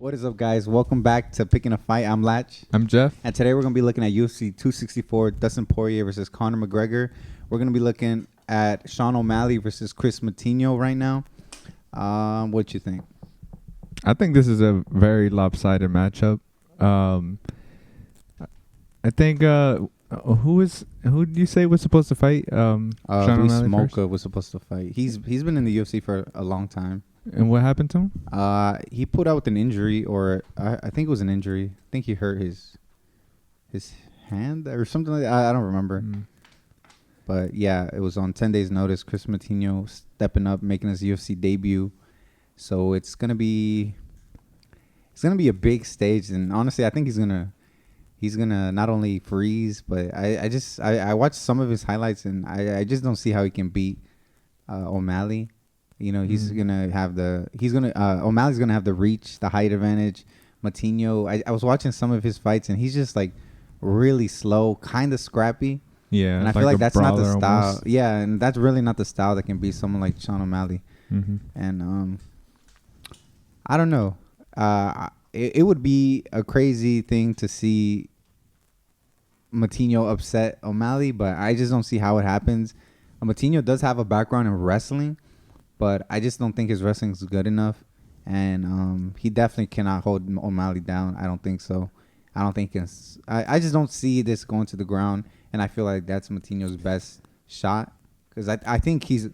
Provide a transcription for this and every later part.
What is up, guys? Welcome back to Picking a Fight. I'm Lach. I'm Jeff. And today we're going to be looking at UFC 264, Dustin Poirier versus Conor McGregor. We're going to be looking at Sean O'Malley versus Kris Moutinho right now. What you think? I think this is a very lopsided matchup. I think who did you say was supposed to fight? Sean Luis O'Malley Smolka first? was supposed to fight. He's been in the UFC for a long time. And what happened to him? He pulled out with an injury, or I think it was an injury. I think he hurt his hand or something like that. I don't remember. But yeah, it was on 10 days notice. Kris Moutinho stepping up, making his UFC debut. So it's gonna be a big stage, and honestly, I think he's gonna not only freeze, but I watched some of his highlights, and I just don't see how he can beat O'Malley. You know, O'Malley's gonna have the reach, the height advantage. Moutinho, I was watching some of his fights, and he's just like really slow, kind of scrappy. Yeah, and I feel like that's not the style. Almost. Yeah, and that's really not the style that can beat someone like Sean O'Malley. Mm-hmm. And I don't know. It would be a crazy thing to see Moutinho upset O'Malley, but I just don't see how it happens. Moutinho does have a background in wrestling, but I just don't think his wrestling is good enough, and he definitely cannot hold O'Malley down. I don't think so. I just don't see this going to the ground, and I feel like that's Moutinho's best shot, because I think he's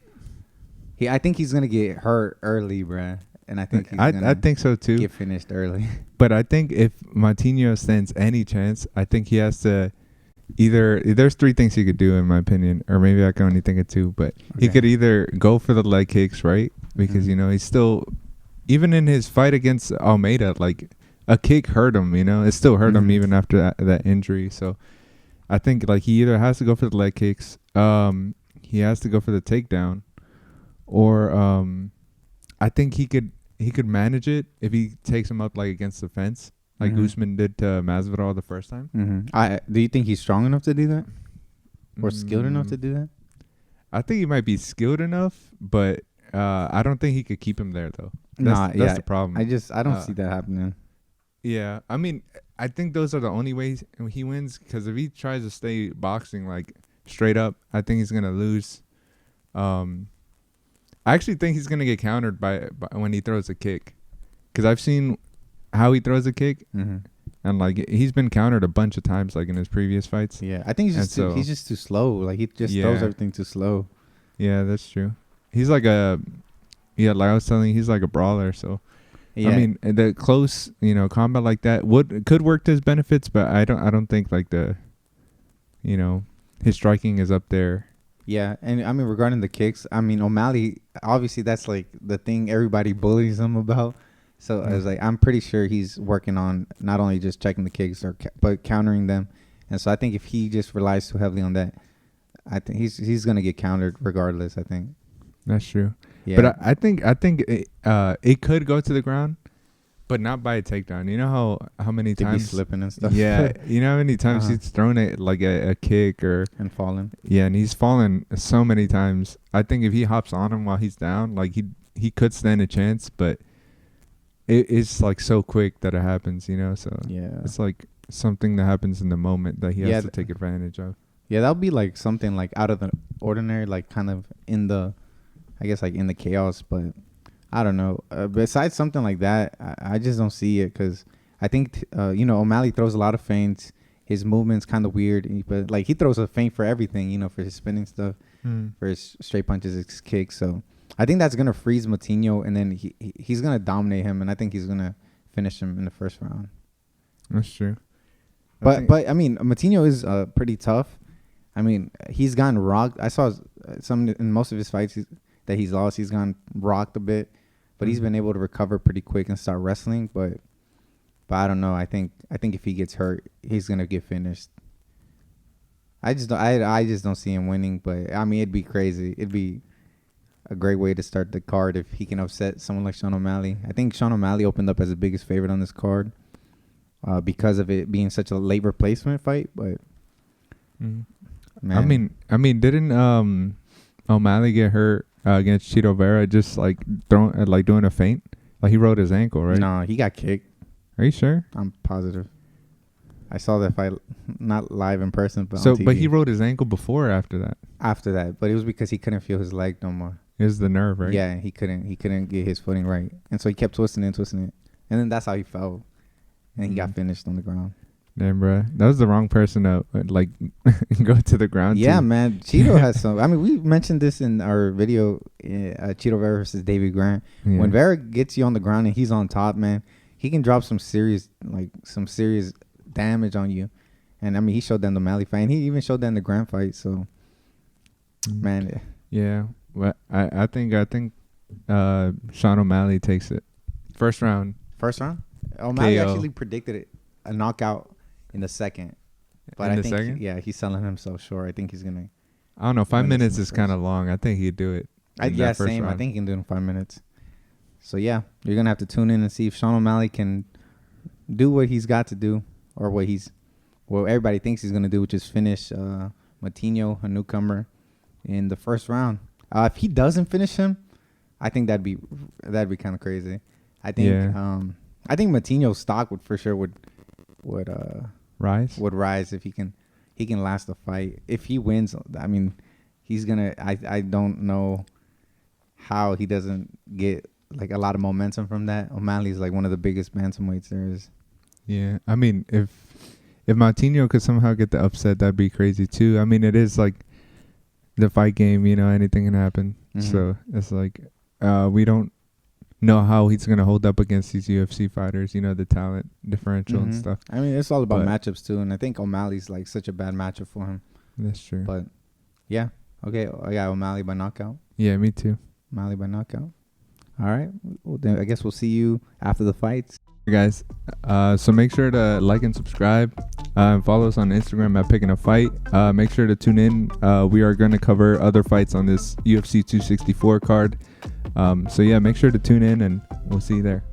gonna get hurt early, bruh. And I think I think so too. Get finished early. But I think if Moutinho stands any chance, I think he has to there's three things he could do, in my opinion, or maybe I can only think of two, but he could either go for the leg kicks, right? Because, you know, he's still, even in his fight against Almeida, like a kick hurt him, you know, it still hurt him even after that injury. So I think like he either has to go for the leg kicks, he has to go for the takedown, or I think he could manage it if he takes him up like against the fence, like Usman did to Masvidal the first time. Do you think he's strong enough to do that, or skilled enough to do that? I think he might be skilled enough, but I don't think he could keep him there though. That's the problem. I don't see that happening. Yeah, I mean, I think those are the only ways he wins. Because if he tries to stay boxing like straight up, I think he's gonna lose. I actually think he's gonna get countered by when he throws a kick, because I've seen how he throws a kick, and like he's been countered a bunch of times, like in his previous fights. Yeah, I think he's just too slow. Like he just throws everything too slow. Yeah, that's true. He's like like I was telling you, he's like a brawler. So yeah. I mean, the close, combat like that could work to his benefits, but I don't think like his striking is up there. Yeah, and I mean, regarding the kicks, I mean, O'Malley, obviously that's like the thing everybody bullies him about. So I was like, I'm pretty sure he's working on not only just checking the kicks but countering them. And so I think if he just relies too heavily on that, I think he's gonna get countered regardless. I think that's true. Yeah, but I think it could go to the ground, but not by a takedown. You know how many times be slipping and stuff. Yeah, you know how many times he's thrown it like a kick and fallen. Yeah, and he's fallen so many times. I think if he hops on him while he's down, like he could stand a chance, but it's like so quick that it happens, So yeah, it's like something that happens in the moment that he has to take advantage of. Yeah, that would be like something like out of the ordinary, like kind of in the chaos. But I don't know. Besides something like that, I just don't see it, because I think O'Malley throws a lot of feints. His movement's kind of weird, but like he throws a feint for everything, for his spinning stuff, for his straight punches, his kicks. So I think that's gonna freeze Moutinho, and then he's gonna dominate him, and I think he's gonna finish him in the first round. That's true. But I mean, Moutinho is pretty tough. I mean, he's gotten rocked. I saw some in most of his fights that he's lost. He's gotten rocked a bit, but he's been able to recover pretty quick and start wrestling. But I don't know. I think if he gets hurt, he's gonna get finished. I just don't see him winning. But I mean, it'd be crazy. It'd be a great way to start the card if he can upset someone like Sean O'Malley. I think Sean O'Malley opened up as the biggest favorite on this card because of it being such a late replacement fight. But man. I mean, didn't O'Malley get hurt against Chito Vera just like doing a feint? Like he rolled his ankle, right? No, he got kicked. Are you sure? I'm positive. I saw that fight, not live in person, but So, on TV. but he rolled his ankle before or after that? After that, but it was because he couldn't feel his leg no more. It was the nerve, right? Yeah, he couldn't get his footing right, and so he kept twisting it, and then that's how he fell, and he got finished on the ground. Damn, bro, that was the wrong person to like go to the ground. Yeah, man. Cheeto has some. I mean, we mentioned this in our video, Cheeto Vera versus David Grant. Yeah. When Vera gets you on the ground and he's on top, man, he can drop some serious damage on you. And I mean, he showed that in the Malley fight, and he even showed that in the Grant fight. So, man. Yeah. Well, I think Sean O'Malley takes it. First round. O'Malley KO. actually predicted it, a knockout in the second. But I think, second? He's selling himself short. I think he's gonna. I don't know. 5 win this minutes in the is kind of long. I think he'd do it. Yeah, same. I think he can do it in 5 minutes. So yeah, you're gonna have to tune in and see if Sean O'Malley can do what he's got to do, or what everybody thinks he's gonna do, which is finish Moutinho, a newcomer, in the first round. If he doesn't finish him, I think that'd be kind of crazy. I think Moutinho's stock would rise if he can last the fight. If he wins, I mean, he's gonna. I don't know how he doesn't get like a lot of momentum from that. O'Malley's like one of the biggest bantamweights there is. Yeah, I mean, if Moutinho could somehow get the upset, that'd be crazy too. I mean, it is like the fight game, anything can happen. Mm-hmm. So it's like we don't know how he's gonna hold up against these UFC fighters. The talent differential and stuff. I mean, it's all about matchups too, and I think O'Malley's like such a bad matchup for him. That's true. But yeah, okay, I got O'Malley by knockout. Yeah, me too. O'Malley by knockout. All right, well, then I guess we'll see you after the fights. Guys, so make sure to like and subscribe, and follow us on Instagram at Picking a Fight. Make sure to tune in. We are going to cover other fights on this UFC 264 card. So yeah, make sure to tune in, and we'll see you there.